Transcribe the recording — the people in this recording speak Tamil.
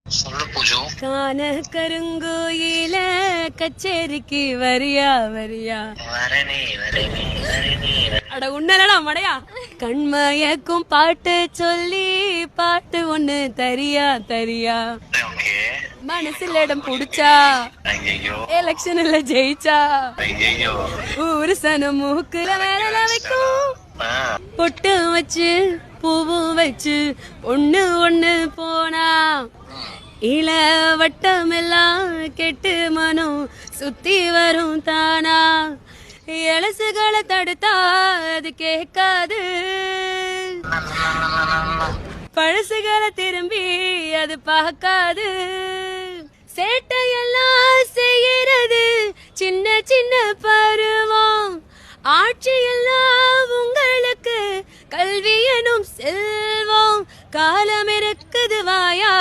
சொல்லு பூஜு. கான கருங்கோயில கச்சேரிக்கு வரியா வரியா? வரனே வரனே வரனே. அட உன்னலடா மடையா. கண்மயக்கும் பாட்டு சொல்லி பாட்டு ஒண்ணு தரியா தரியா? ஓகே. மனசுல இடம் புடிச்சா ஐயோ எலெக்ஷன்ல ஜெயிச்சா ஐயோ. ஊரு சனம் மூக்குல மேல வைக்கும். பொட்டு வச்சு பூவும் வச்சு ஒண்ணு ஒண்ணு போனா இள வட்டம் எல்லாம் கெட்டு மனம் சுத்தி வரும் தானா. எலசுகளை தடுத்தா அது கேட்காது, பழசுகளை திரும்பி அது பார்க்காது. சேட்டையெல்லாம் செய்யறது சின்ன சின்ன பருவம், ஆட்சியெல்லாம் உங்களுக்கு கல்வி எனும் செல்வம். காலம் இருக்குது வாயா